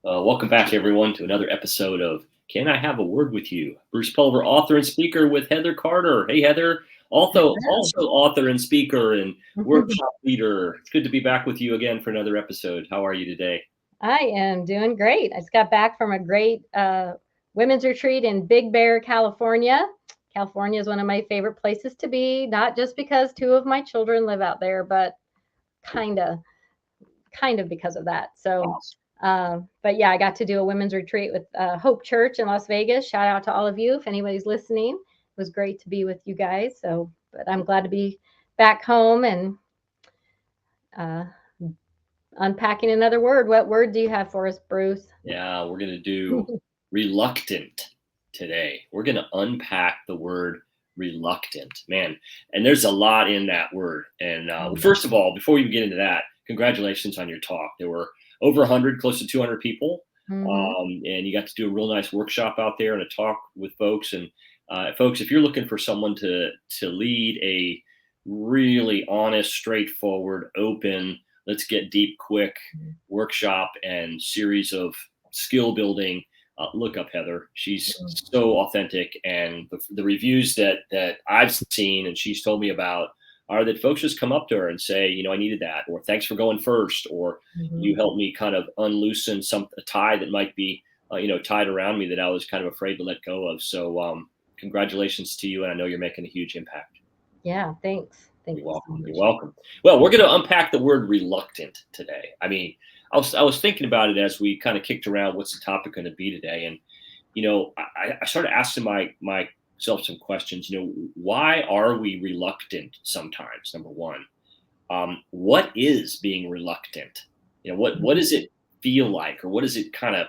Welcome back, everyone, to another episode of Can I Have a Word with You? Bruce Pulver, author and speaker with Heather Carter. Hey, Heather. Also author and speaker and workshop leader. It's good to be back with you again for another episode. How are you today? I am doing great. I just got back from a great women's retreat in Big Bear, California. California is one of my favorite places to be, not just because two of my children live out there, but kind of, kind of because of that. So, but yeah, I got to do a women's retreat with Hope Church in Las Vegas. Shout out to all of you if anybody's listening. It was great to be with you guys. So, but I'm glad to be back home and uh, unpacking another word. What word do you have for us, Bruce? Yeah, we're going to do reluctant today. We're going to unpack the word reluctant, man. And there's a lot in that word. And first of all, before you get into that, congratulations on your talk. There were over 100, close to 200 people. And you got to do a real nice workshop out there and a talk with folks. And folks, if you're looking for someone to lead a really honest, straightforward, open, let's get deep quick workshop and series of skill building, look up Heather. She's so authentic, and the reviews that I've seen and she's told me about are that folks just come up to her and say, you know, I needed that, or thanks for going first, or you helped me kind of unloosen a tie that might be tied around me that I was kind of afraid to let go of. So congratulations to you, and I know you're making a huge impact. Yeah, thanks. You're welcome. You're welcome. Well, we're going to unpack the word reluctant today. I mean, I was thinking about it as we kind of kicked around what's the topic going to be today, and I started asking myself some questions. Why are we reluctant sometimes? Number one, what is being reluctant? What does it feel like, or what does it kind of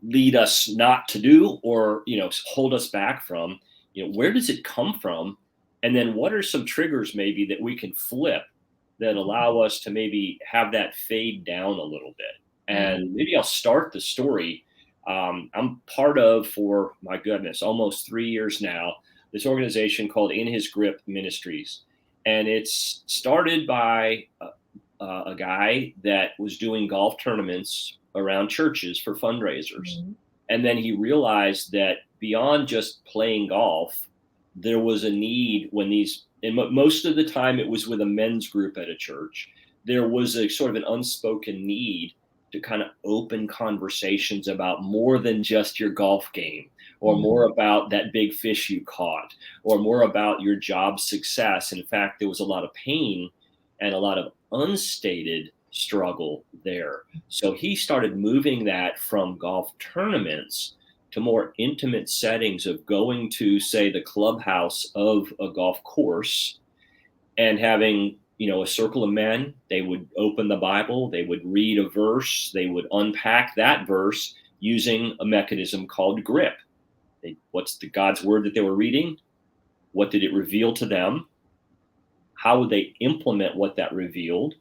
lead us not to do, or hold us back from? Where does it come from? And then what are some triggers maybe that we can flip that allow us to maybe have that fade down a little bit? And maybe I'll start the story. I'm part of, for my goodness, almost 3 years now, this organization called In His Grip Ministries. And it's started by a guy that was doing golf tournaments around churches for fundraisers. And then he realized that beyond just playing golf, there was a need and most of the time it was with a men's group at a church. There was a sort of an unspoken need to kind of open conversations about more than just your golf game, or more about that big fish you caught, or more about your job success. In fact, there was a lot of pain and a lot of unstated struggle there. So he started moving that from golf tournaments to more intimate settings of going to, say, the clubhouse of a golf course and having, a circle of men. They would open the Bible, they would read a verse, they would unpack that verse using a mechanism called grip. What's the God's word that they were reading? What did it reveal to them? How would they implement what that revealed?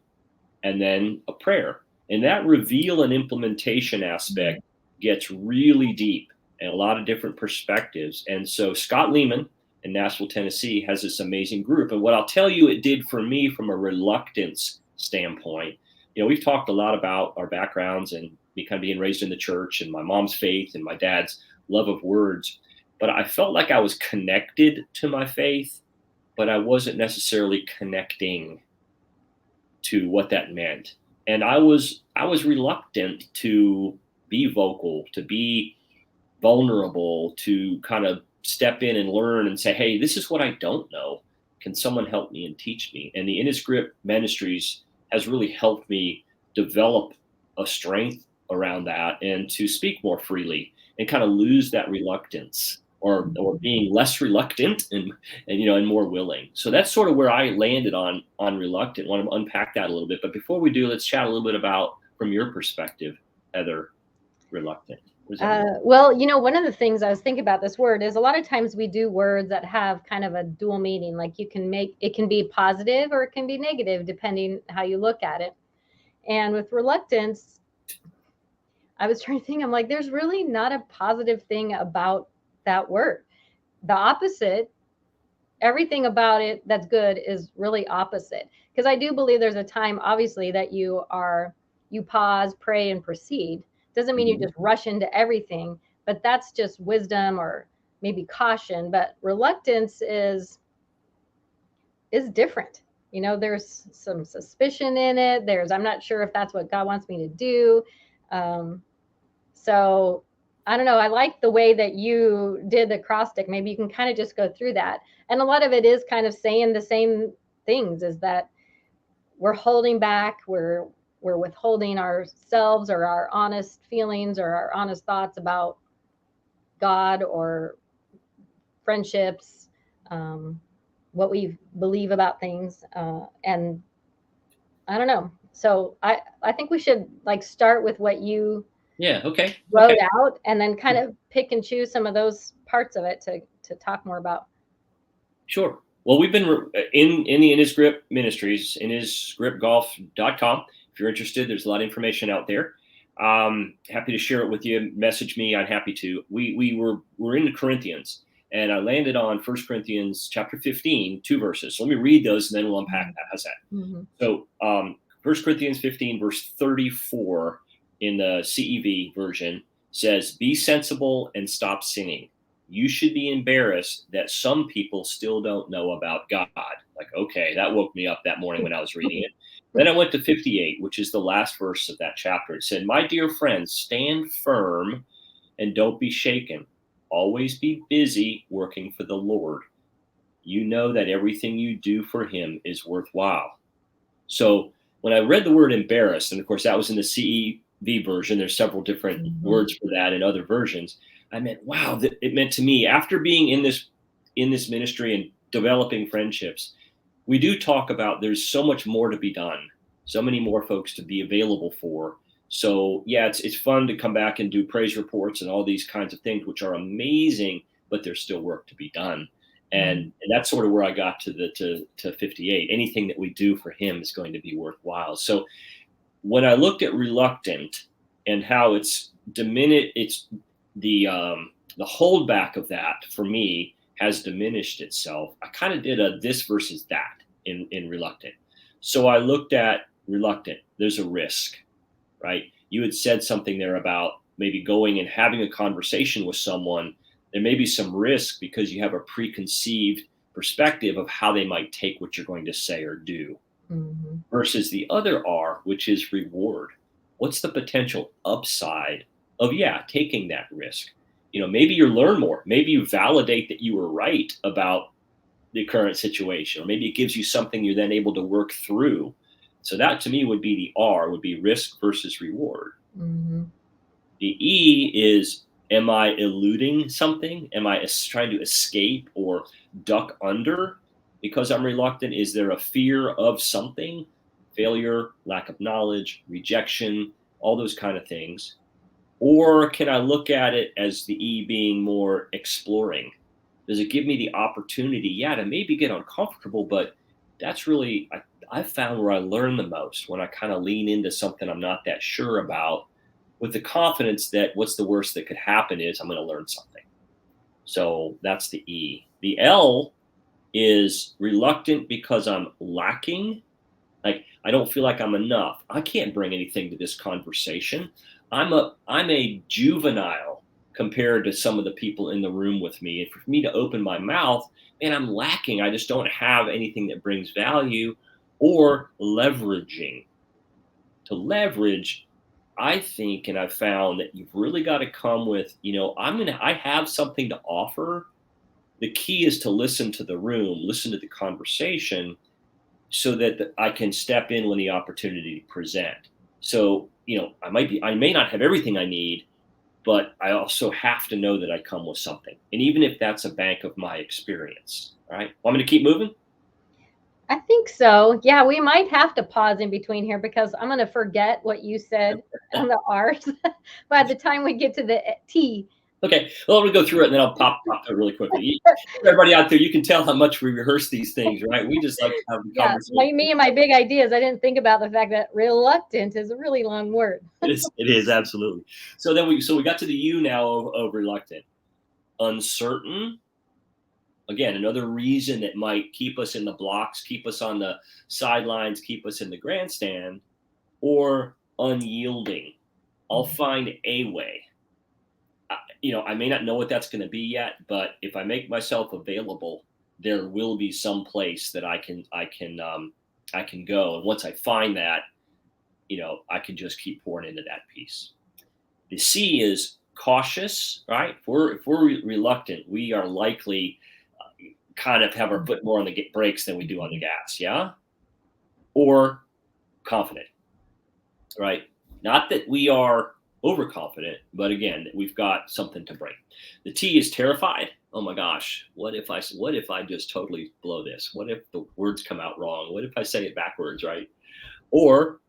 And then a prayer. And that reveal and implementation aspect gets really deep and a lot of different perspectives. And so Scott Lehman in Nashville, Tennessee has this amazing group. And what I'll tell you it did for me from a reluctance standpoint, we've talked a lot about our backgrounds and me kind of being raised in the church and my mom's faith and my dad's love of words. But I felt like I was connected to my faith, but I wasn't necessarily connecting to what that meant. And I was reluctant to be vocal, to be vulnerable, to kind of step in and learn and say, hey, this is what I don't know. Can someone help me and teach me? And the In His Grip Ministries has really helped me develop a strength around that and to speak more freely and kind of lose that reluctance, or being less reluctant and more willing. So that's sort of where I landed on reluctant. I want to unpack that a little bit. But before we do, let's chat a little bit about, from your perspective, Heather, reluctant. Well, one of the things I was thinking about this word is a lot of times we do words that have kind of a dual meaning. Like it can be positive or it can be negative, depending how you look at it. And with reluctance, I was trying to think, I'm like, there's really not a positive thing about that word. The opposite, everything about it that's good is really opposite. Because I do believe there's a time, obviously, that you pause, pray, and proceed. Doesn't mean you just rush into everything, but that's just wisdom or maybe caution. But reluctance is different. There's some suspicion in it. I'm not sure if that's what God wants me to do. So I don't know. I like the way that you did the acrostic. Maybe you can kind of just go through that. And a lot of it is kind of saying the same things, is that we're holding back, we're withholding ourselves or our honest feelings or our honest thoughts about God or friendships, what we believe about things. And I don't know. So I think we should start with what you wrote out, and then kind of pick and choose some of those parts of it to talk more about. Sure. Well, we've been in the InHisGrip Ministries, InHisGripGolf.com. If you're interested, there's a lot of information out there. Happy to share it with you. Message me. I'm happy to. We're in the Corinthians, and I landed on 1 Corinthians chapter 15, 2 verses. So let me read those, and then we'll unpack that. How's that? Mm-hmm. So 1 Corinthians 15, verse 34 in the CEV version says, "Be sensible and stop sinning. You should be embarrassed that some people still don't know about God." Like, okay, that woke me up that morning when I was reading it. Then I went to 58, which is the last verse of that chapter. It said, "My dear friends, stand firm and don't be shaken. Always be busy working for the Lord. You know that everything you do for him is worthwhile." So when I read the word embarrassed, and of course that was in the CEV version, there's several different words for that in other versions. I meant, wow, it meant to me, after being in this ministry and developing friendships, we do talk about there's so much more to be done, so many more folks to be available for. So yeah, it's fun to come back and do praise reports and all these kinds of things, which are amazing, but there's still work to be done. And that's sort of where I got to 58. Anything that we do for him is going to be worthwhile. So when I looked at reluctant and how it's diminished, it's the holdback of that for me has diminished itself. I kind of did a this versus that in reluctant. So I looked at reluctant. There's a risk, right? You had said something there about maybe going and having a conversation with someone. There may be some risk because you have a preconceived perspective of how they might take what you're going to say or do. Mm-hmm. Versus the other R, which is reward. What's the potential upside of taking that risk? Maybe you learn more. Maybe you validate that you were right about the current situation, or maybe it gives you something you're then able to work through. So that to me would be the R, would be risk versus reward. Mm-hmm. The E is, am I eluding something? Am I trying to escape or duck under because I'm reluctant? Is there a fear of something? Failure, lack of knowledge, rejection, all those kind of things. Or can I look at it as the E being more exploring? Does it give me the opportunity, to maybe get uncomfortable, but that's really, I found where I learn the most when I kind of lean into something I'm not that sure about, with the confidence that what's the worst that could happen is I'm going to learn something. So that's the E. The L is reluctant because I'm lacking. Like, I don't feel like I'm enough. I can't bring anything to this conversation. I'm a juvenile compared to some of the people in the room with me. And for me to open my mouth, man, I'm lacking. I just don't have anything that brings value or leveraging. To leverage, I think, and I've found that you've really got to come with, I have something to offer. The key is to listen to the room, listen to the conversation, so that I can step in when the opportunity present. So, I may not have everything I need, but I also have to know that I come with something. And even if that's a bank of my experience. All right. Want me to keep moving? I think so. Yeah, we might have to pause in between here because I'm going to forget what you said on the R's by the time we get to the T. Okay, well, I'm going to go through it and then I'll pop it really quickly. Everybody out there, you can tell how much we rehearse these things, right? We just like to have the conversation. Like me and my big ideas, I didn't think about the fact that reluctant is a really long word. It is absolutely. So then we got to the U now of reluctant. Uncertain. Again, another reason that might keep us in the blocks, keep us on the sidelines, keep us in the grandstand, or unyielding. I'll find a way. I may not know what that's going to be yet, but if I make myself available, there will be some place that I can go. And once I find that, I can just keep pouring into that piece. The C is cautious, right? If we're reluctant, we are likely kind of have our foot more on the brakes than we do on the gas, yeah? Or confident, right? Not that we are overconfident, but again, that we've got something to bring. The T is terrified. Oh my gosh, what if I just totally blow this? What if the words come out wrong? What if I say it backwards, right? Or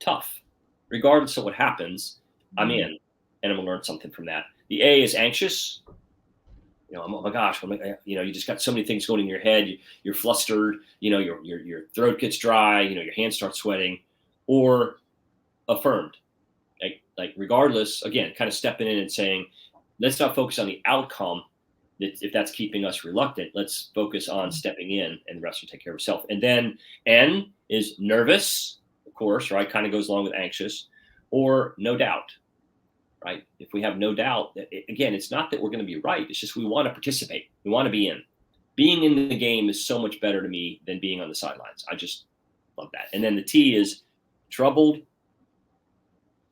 tough. Regardless of what happens, I'm in, and I'm gonna learn something from that. The A is anxious. Oh my gosh, you just got so many things going in your head. You're flustered. Your throat gets dry. Your hands start sweating. Or affirmed, like regardless. Again, kind of stepping in and saying, let's not focus on the outcome. If that's keeping us reluctant, let's focus on stepping in, and the rest will take care of itself. And then N is nervous, of course, right? Kind of goes along with anxious, or no doubt. Right? If we have no doubt, again, it's not that we're going to be right. It's just we want to participate. We want to be in. Being in the game is so much better to me than being on the sidelines. I just love that. And then the T is troubled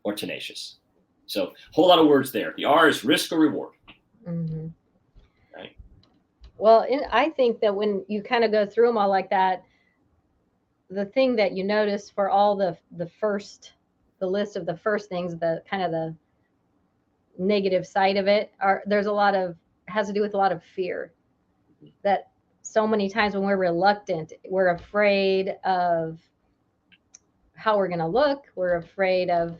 or tenacious. So a whole lot of words there. The R is risk or reward. Mm-hmm. Right. Well, I think that when you kind of go through them all like that, the thing that you notice for all the list of the first things, the kind of the negative side of it has to do with a lot of fear. That so many times when we're reluctant, we're afraid of how we're going to look. We're afraid of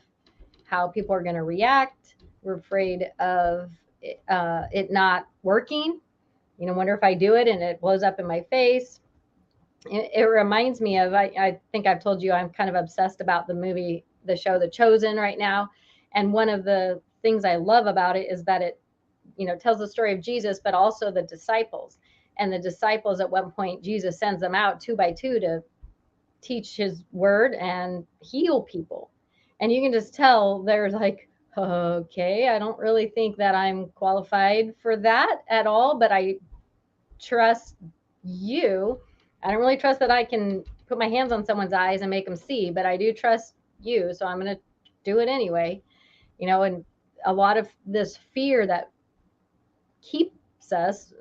how people are going to react. We're afraid of it not working. Wonder if I do it and it blows up in my face. It reminds me of, I think I've told you, I'm kind of obsessed about the show The Chosen right now. And one of the things I love about it is that it, tells the story of Jesus, but also the disciples. And the disciples, at one point, Jesus sends them out 2 by 2 to teach his word and heal people. And you can just tell there's like, okay, I don't really think that I'm qualified for that at all, but I trust you. I don't really trust that I can put my hands on someone's eyes and make them see, but I do trust you. So I'm going to do it anyway. And a lot of this fear that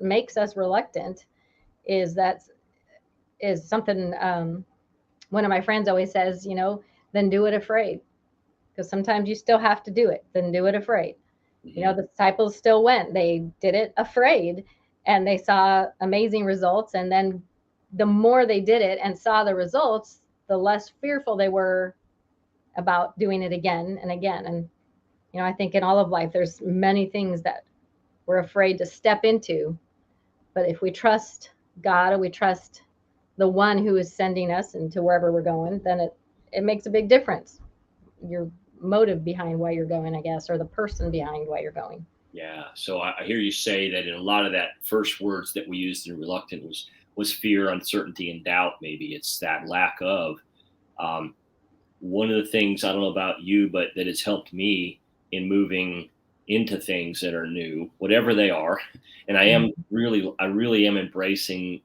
makes us reluctant is something one of my friends always says, then do it afraid. Because sometimes you still have to do it, then do it afraid. Mm-hmm. The disciples still went. They did it afraid, and they saw amazing results. And then the more they did it and saw the results, the less fearful they were about doing it again and again. And I think in all of life, there's many things that we're afraid to step into. But if we trust God, or we trust the one who is sending us into wherever we're going, then it makes a big difference. Your motive behind why you're going, I guess, or the person behind why you're going. Yeah. So I hear you say that in a lot of that first words that we used in reluctant was fear, uncertainty, and doubt. Maybe it's that lack of. One of the things, I don't know about you, but that has helped me in moving into things that are new, whatever they are. And I really am embracing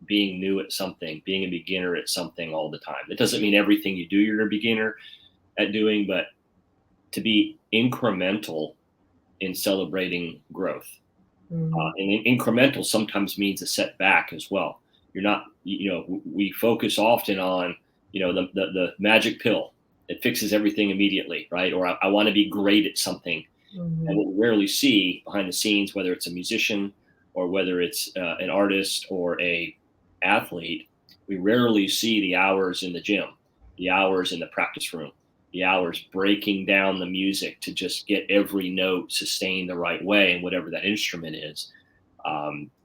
being new at something, being a beginner at something all the time. It doesn't mean everything you do, you're a beginner at doing, but to be incremental in celebrating growth. And incremental sometimes means a setback as well. You're not, we focus often on, the magic pill that fixes everything immediately, right? Or I want to be great at something. And what we rarely see behind the scenes, whether it's a musician or whether it's an artist or a athlete, we rarely see the hours in the gym, the hours in the practice room, the hours breaking down the music to just get every note sustained the right way, and whatever that instrument is.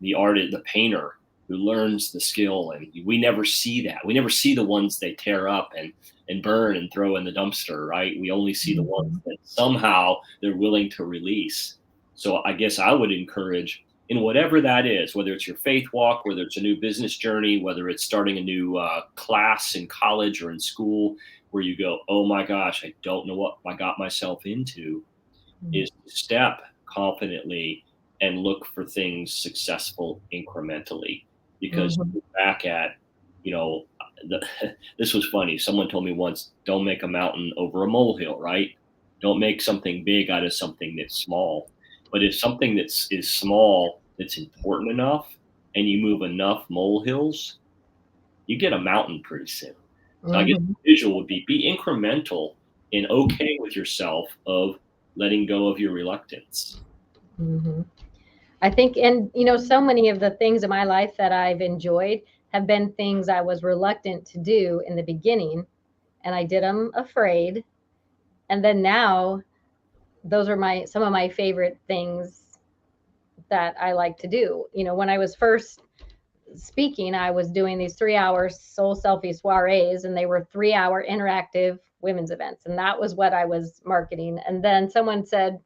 The artist, the painter who learns the skill, and we never see that. We never see the ones they tear up and burn and throw in the dumpster, right? We only see the ones that somehow they're willing to release. So I guess I would encourage, in whatever that is, whether it's your faith walk, whether it's a new business journey, whether it's starting a new class in college or in school, where you go, oh my gosh, I don't know what I got myself into, Mhm. is to step confidently and look for things successful incrementally. Because Mhm. you look back at, you know, the, this was funny. Someone told me once, don't make a mountain over a molehill, right? Don't make something big out of something that's small. But if something is small that's important enough and you move enough molehills, you get a mountain pretty soon. So I guess Mhm. the visual would be incremental and okay with yourself of letting go of your reluctance. Mhm. I think, and so many of the things in my life that I've enjoyed have been things I was reluctant to do in the beginning, and I did them afraid. And then now, those are some of my favorite things that I like to do. When I was first speaking, I was doing these 3-hour soul selfie soirees, and they were 3-hour interactive women's events. And that was what I was marketing. And then someone said,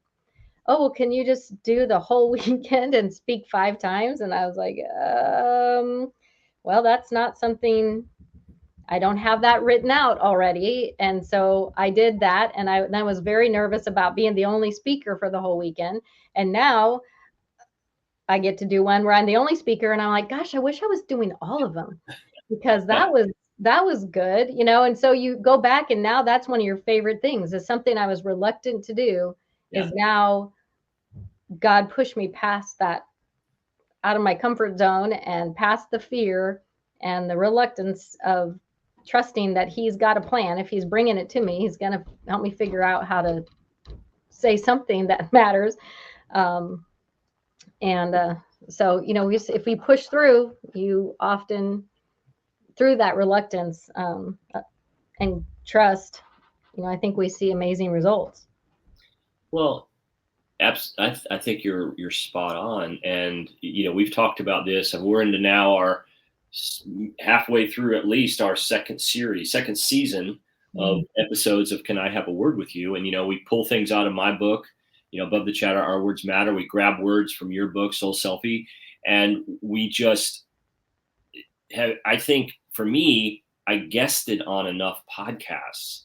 oh, well, can you just do the whole weekend and speak 5 times? And I was like, well, that's not something, I don't have that written out already. And so I did that. And I was very nervous about being the only speaker for the whole weekend. And now I get to do one where I'm the only speaker, and I'm like, gosh, I wish I was doing all of them, because that was good. And so you go back, and now that's one of your favorite things, is something I was reluctant to do, Yeah. is now God pushed me past that, out of my comfort zone, and past the fear and the reluctance of trusting that He's got a plan. If He's bringing it to me, He's going to help me figure out how to say something that matters. Um, and so, if we push through, you often, through that reluctance, and trust, I think we see amazing results. Well, I think you're spot on, and we've talked about this, and we're into now our halfway through at least our second season of Mhm. episodes of Can I Have a Word with You? And we pull things out of my book, Above the Chatter, Our Words Matter. We grab words from your book, Soul Selfie, and we just have. I think for me, I guested on enough podcasts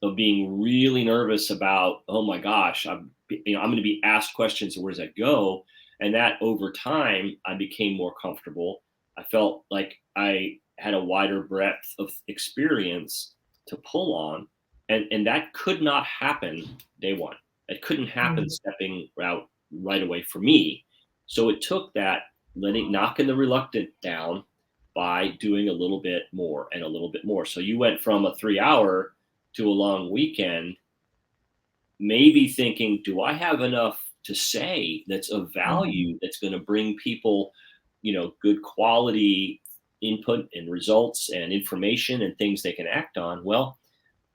of being really nervous about, oh my gosh, I'm going to be asked questions, and where does that go? And that over time, I became more comfortable. I felt like I had a wider breadth of experience to pull on, and that could not happen day one. It couldn't happen Mhm. stepping out right away for me. So it took that knocking the reluctant down by doing a little bit more and a little bit more. So you went from a 3 hour to a long weekend, maybe thinking, do I have enough to say that's of Mhm. value, that's going to bring people, good quality input and results and information and things they can act on? Well,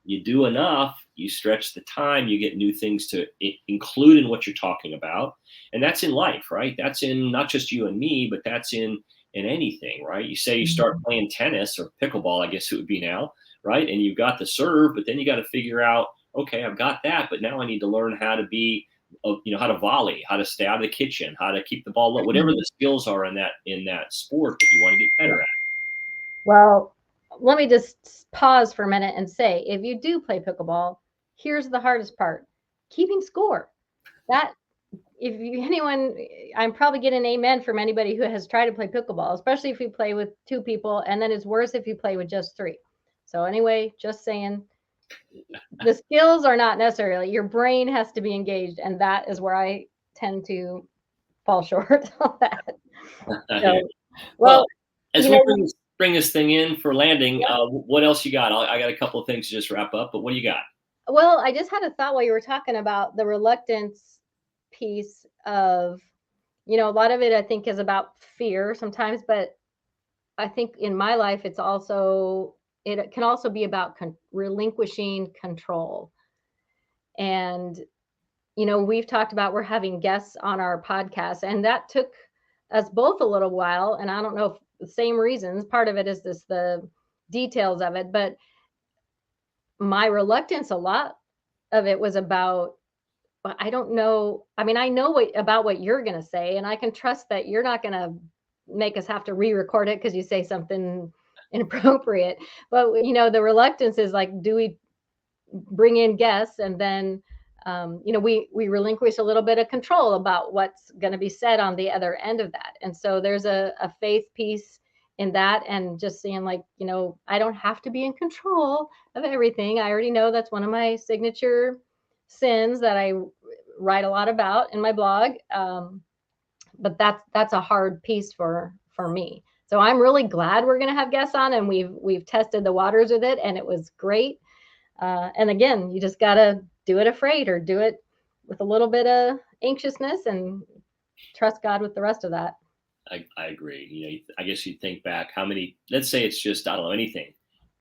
you do enough, you stretch the time, you get new things to include in what you're talking about. And that's in life, right? That's in not just you and me, but that's in anything, right? You say you start Mhm. playing tennis or pickleball, I guess it would be now, right? And you've got the serve, but then you got to figure out, okay, I've got that, but now I need to learn how to be, how to volley, how to stay out of the kitchen, how to keep the ball low, whatever the skills are in that sport that you want to get better Yeah. at. Well, let me just pause for a minute and say, if you do play pickleball, here's the hardest part: keeping score. That, if you, anyone, I'm probably getting an amen from anybody who has tried to play pickleball, especially if you play with 2 people, and then it's worse if you play with just 3. So anyway, just saying, the skills are not necessarily, your brain has to be engaged, and that is where I tend to fall short on that. So, Well, well, as you we know, bring this thing in for landing, yeah. what else you got? I got a couple of things to just wrap up, but what do you got? Well, I just had a thought while you were talking about the reluctance piece of, a lot of it I think is about fear sometimes, but I think in my life it can also be about relinquishing control. And we've talked about, we're having guests on our podcast, and that took us both a little while, and I don't know if the same reasons. Part of it is the details of it, but my reluctance, a lot of it was about, but I don't know. I mean, I know what you're going to say, and I can trust that you're not going to make us have to re-record it because you say something inappropriate. But the reluctance is like, do we bring in guests, and then we relinquish a little bit of control about what's going to be said on the other end of that. And so there's a faith piece in that, and just seeing like, I don't have to be in control of everything. I already know that's one of my signature sins that I write a lot about in my blog. But that's a hard piece for me. So I'm really glad we're going to have guests on, and we've tested the waters with it, and it was great. And again, you just got to do it afraid, or do it with a little bit of anxiousness, and trust God with the rest of that. I agree. I guess you think back how many, let's say it's just, I don't know, anything,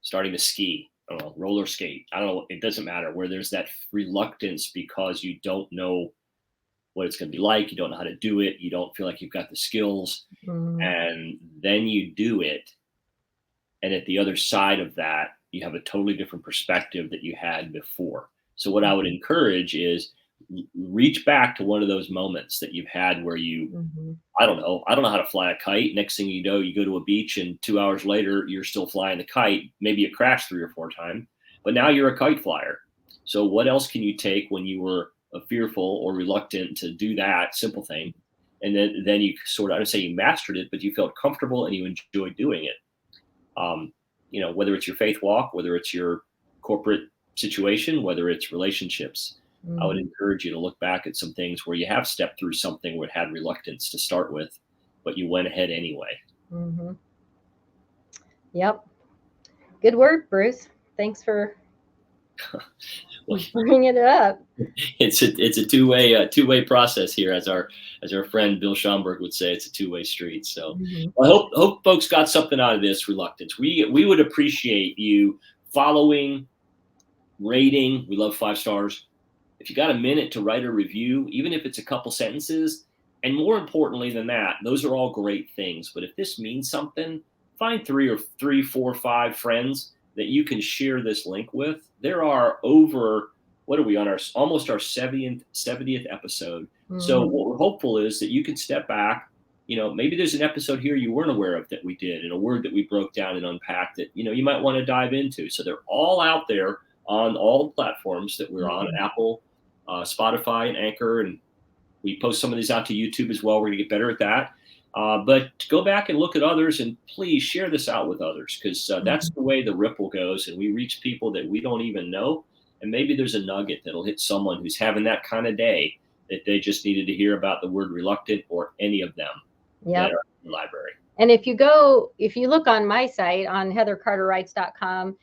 starting to ski, I don't know, roller skate. I don't know. It doesn't matter, where there's that reluctance because you don't know what it's going to be like. You don't know how to do it. You don't feel like you've got the skills. And then you do it. And at the other side of that, you have a totally different perspective that you had before. So what I would encourage is reach back to one of those moments that you've had where you, I don't know how to fly a kite. Next thing you know, you go to a beach, and 2 hours later, you're still flying the kite. Maybe it crashed 3 or 4 times, but now you're a kite flyer. So what else can you take when you were fearful or reluctant to do that simple thing? And then you sort of, I don't say you mastered it, but you felt comfortable and you enjoyed doing it. Whether it's your faith walk, whether it's your corporate situation, whether it's relationships, I would encourage you to look back at some things where you have stepped through something where it had reluctance to start with, but you went ahead anyway. Yep. Good word, Bruce. Thanks for bringing it up. It's a two-way process here, as our friend Bill Schomburg would say. It's a two-way street. So I hope folks got something out of this reluctance. We would appreciate you following, rating. We love 5 stars. If you got a minute to write a review, even if it's a couple sentences, and more importantly than that, those are all great things. But if this means something, find 3, 4, 5 friends that you can share this link with. There are over, what are we on, almost our 70th episode. So what we're hopeful is that you can step back. Maybe there's an episode here you weren't aware of that we did, and a word that we broke down and unpacked that, you might want to dive into. So they're all out there on all the platforms that we're on, Apple, Spotify, and Anchor. And we post some of these out to YouTube as well. We're going to get better at that. But go back and look at others, and please share this out with others, because that's the way the ripple goes, and we reach people that we don't even know. And maybe there's a nugget that'll hit someone who's having that kind of day that they just needed to hear about the word reluctant, or any of them that are in the library. And if you look on my site on heathercarterwrites.com,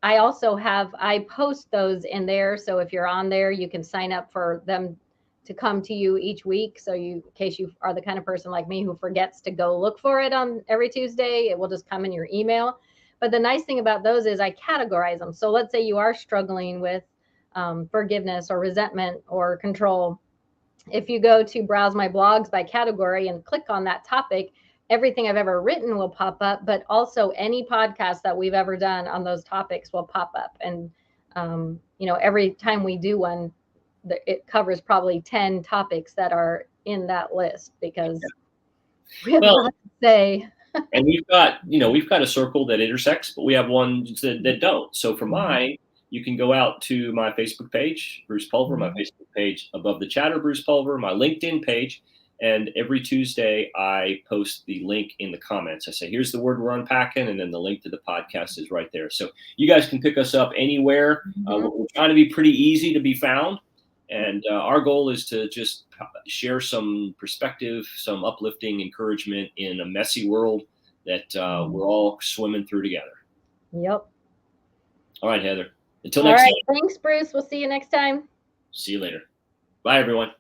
I post those in there. So if you're on there, you can sign up for them to come to you each week. So in case you are the kind of person like me who forgets to go look for it on every Tuesday, it will just come in your email. But the nice thing about those is I categorize them. So let's say you are struggling with forgiveness or resentment or control. If you go to browse my blogs by category and click on that topic, everything I've ever written will pop up, but also any podcast that we've ever done on those topics will pop up. And, every time we do one, it covers probably 10 topics that are in that list, because we have a lot to say. And we've got a circle that intersects, but we have ones that don't. So for mine, you can go out to my Facebook page, Bruce Pulver, my Facebook page above the chatter, Bruce Pulver, my LinkedIn page. And every Tuesday, I post the link in the comments. I say, here's the word we're unpacking, and then the link to the podcast is right there. So you guys can pick us up anywhere. We're trying to be pretty easy to be found. And our goal is to just share some perspective, some uplifting encouragement in a messy world that we're all swimming through together. Yep. All right, Heather. Until next time. Thanks, Bruce. We'll see you next time. See you later. Bye, everyone.